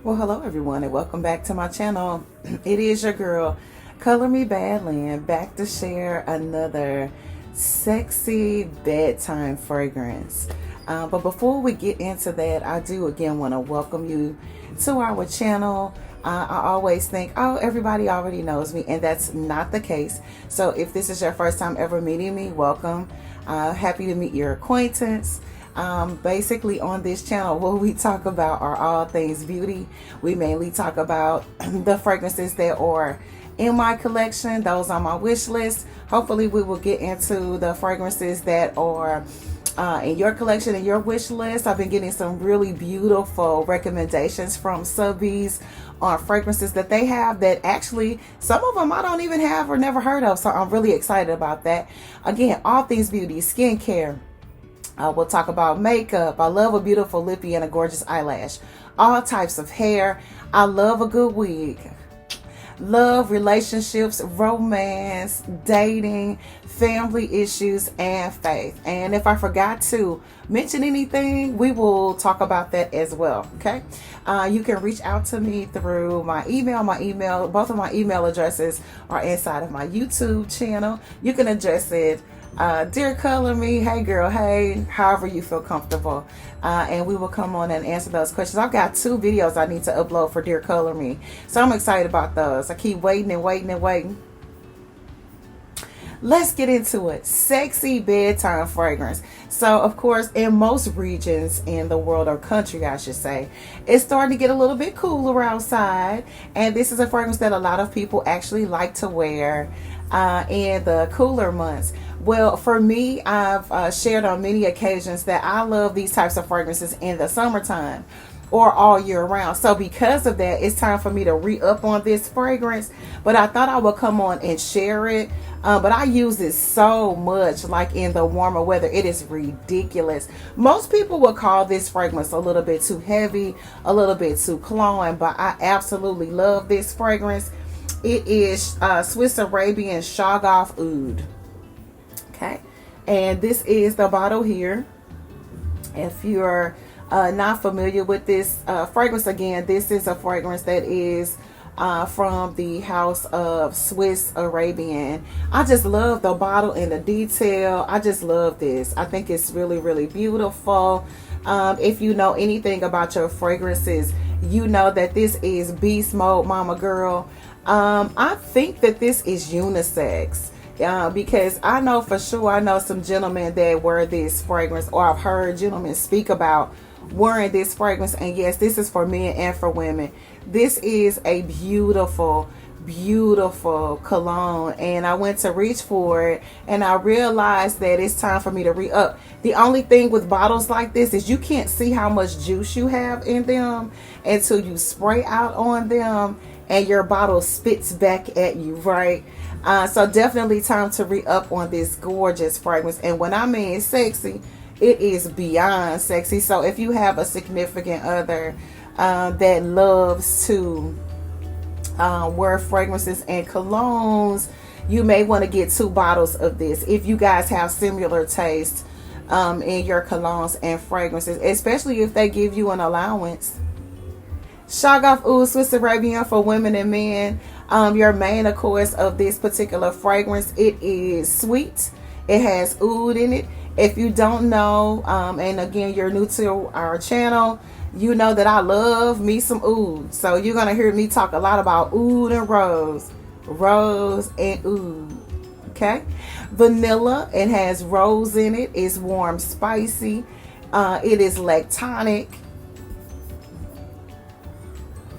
Well, hello everyone, and welcome back to my channel. It is your girl, Color Me Badland, back to share another sexy bedtime fragrance. But before we get into that, I do again want to welcome you to our channel. I always think, oh, everybody already knows me, and that's not the case. So if this is your first time ever meeting me, welcome. Happy to meet your acquaintance. Basically on this channel, what we talk about are all things beauty. We mainly talk about the fragrances that are in my collection, those on my wish list. Hopefully we will get into the fragrances that are in your collection and your wish list. I've been getting some really beautiful recommendations from subbies on fragrances that they have that actually some of them I don't even have or never heard of, so I'm really excited about that. Again, all things beauty, skincare. We'll talk about makeup. I love a beautiful lippy and a gorgeous eyelash. All types of hair. I love a good wig. Love, relationships, romance, dating, family issues, and faith. And if I forgot to mention anything, we will talk about that as well. Okay. You can reach out to me through my email. Both of my email addresses are inside of my YouTube channel. You can address it dear Color Me, hey girl, hey, however you feel comfortable, and we will come on and answer those questions. I've got 2 videos I need to upload for Dear Color Me, so I'm excited about those. I keep waiting and waiting and waiting. Let's get into it. Sexy bedtime fragrance. So of course, in most regions in the world, or country I should say, it's starting to get a little bit cooler outside, and this is a fragrance that a lot of people actually like to wear in the cooler months. Well, for me, I've shared on many occasions that I love these types of fragrances in the summertime or all year round. So because of that, it's time for me to re-up on this fragrance. But I thought I would come on and share it. But I use it so much, like in the warmer weather. It is ridiculous. Most people would call this fragrance a little bit too heavy, a little bit too cloying, but I absolutely love this fragrance. It is Swiss Arabian Shoggoth Oud. Okay, and this is the bottle here. If you're not familiar with this fragrance, again, this is a fragrance that is from the house of Swiss Arabian. I just love the bottle and the detail. I just love this. I think it's really, really beautiful. If you know anything about your fragrances, you know that this is beast mode, mama girl. I think that this is unisex. Because I know for sure, I know some gentlemen that wear this fragrance, or I've heard gentlemen speak about wearing this fragrance. And yes, this is for men and for women. This is a beautiful, beautiful cologne, and I went to reach for it and I realized that it's time for me to re-up. The only thing with bottles like this is you can't see how much juice you have in them until you spray out on them and your bottle spits back at you, right? So definitely time to re-up on this gorgeous fragrance. And when I mean sexy, it is beyond sexy. So if you have a significant other that loves to wear fragrances and colognes, you may want to get 2 bottles of this if you guys have similar tastes in your colognes and fragrances, especially if they give you an allowance. Shoggoth Oud Swiss Arabian for women and men. Your main, of course, of this particular fragrance, it is sweet. It has oud in it. If you don't know, and again, you're new to our channel, you know that I love me some oud. So you're going to hear me talk a lot about oud and rose. Rose and oud. Okay. Vanilla. It has rose in it. It's warm, spicy. It is lactonic.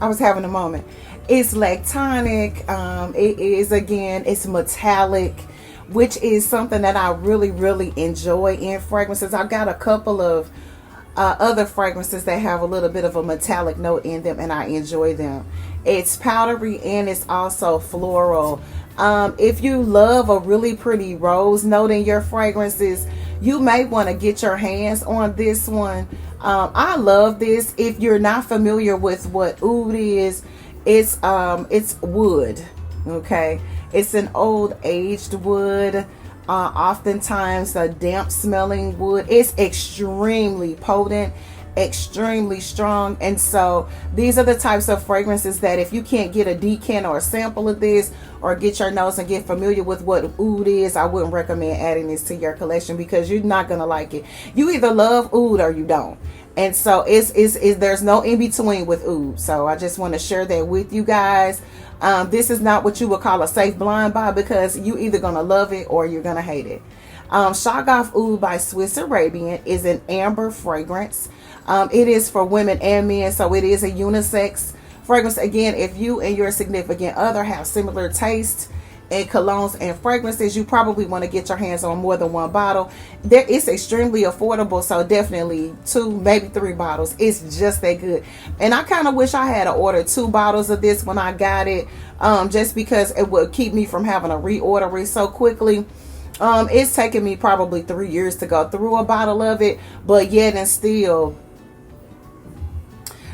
I was having a moment. It's lactonic. It is, again, it's metallic, which is something that I really, really enjoy in fragrances. I've got a couple of other fragrances that have a little bit of a metallic note in them, and I enjoy them. It's powdery and it's also floral. If you love a really pretty rose note in your fragrances, you may want to get your hands on this one. I love this. If you're not familiar with what oud is, it's wood. Okay, it's an old aged wood. Oftentimes a damp smelling wood. It's extremely potent extremely strong. And so these are the types of fragrances that if you can't get a decant or a sample of this, or get your nose and get familiar with what oud is, I wouldn't recommend adding this to your collection, because you're not gonna like it. You either love oud or you don't. And so it's there's no in between with oud. So I just want to share that with you guys. This is not what you would call a safe blind buy, because you either gonna love it or you're gonna hate it. Shagaf Oud by Swiss Arabian is an amber fragrance. It is for women and men, so it is a unisex fragrance. Again, if you and your significant other have similar tastes in colognes and fragrances, you probably want to get your hands on more than one bottle. It's extremely affordable, so definitely 2, maybe 3 bottles. It's just that good. And I kind of wish I had ordered 2 bottles of this when I got it, just because it would keep me from having to reorder it so quickly. It's taken me probably 3 years to go through a bottle of it, but yet and still.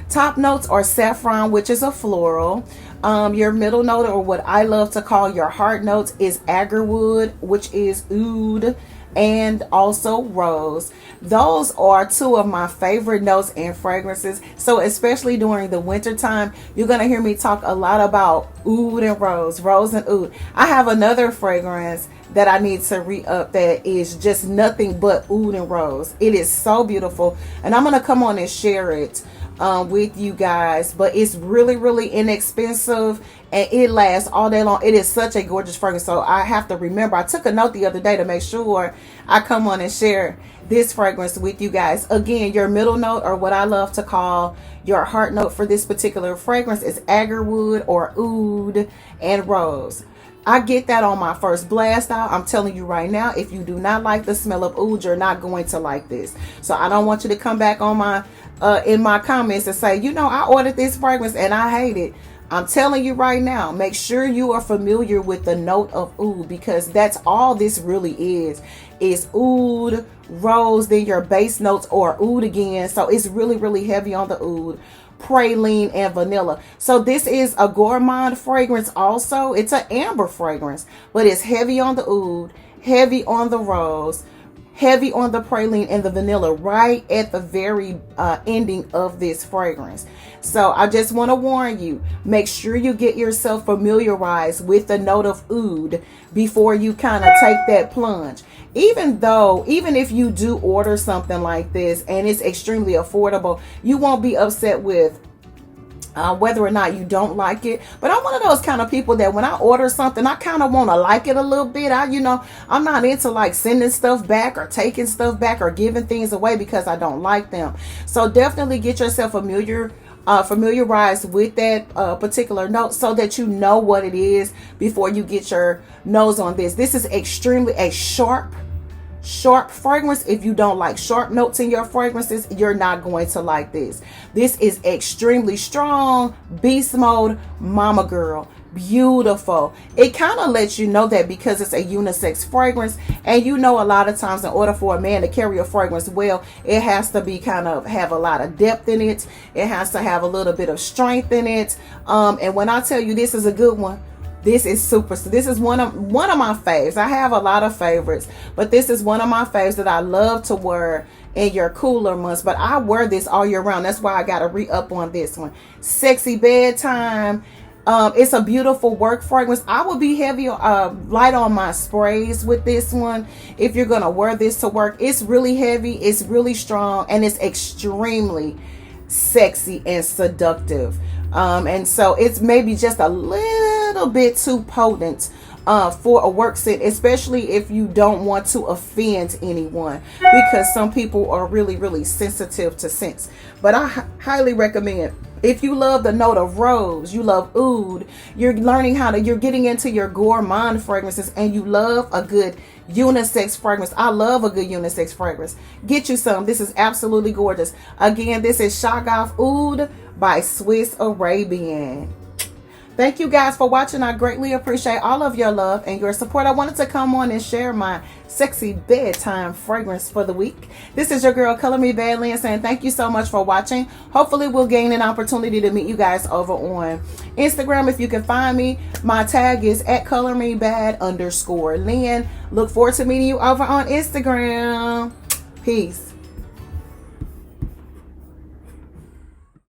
Top notes are saffron, which is a floral. Your middle note, or what I love to call your heart notes, is agarwood, which is oud, and also rose. Those are 2 of my favorite notes and fragrances. So especially during the winter time, you're going to hear me talk a lot about oud and rose and oud. I have another fragrance that I need to re-up that is just nothing but oud and rose. It is so beautiful, and I'm going to come on and share it with you guys. But it's really, really inexpensive, and it lasts all day long. It is such a gorgeous fragrance. So I have to remember, I took a note the other day to make sure I come on and share this fragrance with you guys. Again, your middle note, or what I love to call your heart note for this particular fragrance, is agarwood or oud and rose. I get that on my first blast out. I'm telling you right now, if you do not like the smell of oud, you're not going to like this. So I don't want you to come back on my in my comments and say, you know, I ordered this fragrance and I hate it. I'm telling you right now, make sure you are familiar with the note of oud, because that's all this really is oud, rose, then your base notes are oud again. So it's really, really heavy on the oud, praline, and vanilla. So this is a gourmand fragrance also. It's an amber fragrance, but it's heavy on the oud, heavy on the rose, heavy on the praline and the vanilla right at the very ending of this fragrance. So I just want to warn you, make sure you get yourself familiarized with the note of oud before you kind of take that plunge. Even if you do order something like this and it's extremely affordable, you won't be upset with whether or not you don't like it. But I'm one of those kind of people that when I order something, I kind of want to like it a little bit. I'm not into like sending stuff back or taking stuff back or giving things away because I don't like them. So definitely get yourself familiarized with that particular note, so that you know what it is before you get your nose on this. This is extremely a sharp fragrance. If you don't like sharp notes in your fragrances, you're not going to like this. This is extremely strong, beast mode, mama girl, beautiful. It kind of lets you know that because it's a unisex fragrance, and you know, a lot of times in order for a man to carry a fragrance well, it has to be kind of have a lot of depth in it. It has to have a little bit of strength in it. And when I tell you this is a good one, this is super. So this is one of my faves. I have a lot of favorites, but this is one of my faves that I love to wear in your cooler months. But I wear this all year round. That's why I got to re-up on this one. Sexy Bedtime. It's a beautiful work fragrance. I will be heavy, light on my sprays with this one. If you're gonna wear this to work, it's really heavy, it's really strong, and it's extremely sexy and seductive. And so it's maybe just a little bit too potent for a work scent, especially if you don't want to offend anyone, because some people are really, really sensitive to scents. But I highly recommend, if you love the note of rose, you love oud, you're getting into your gourmand fragrances, and you love a good unisex fragrance. I love a good unisex fragrance. Get you some. This is absolutely gorgeous. Again, this is Shagaf Oud by Swiss Arabian. Thank you guys for watching. I greatly appreciate all of your love and your support. I wanted to come on and share my sexy bedtime fragrance for the week. This is your girl, Color Me Badland, saying thank you so much for watching. Hopefully we'll gain an opportunity to meet you guys over on Instagram. If you can find me, my tag is at colormebad_Lynn. Look forward to meeting you over on Instagram. Peace.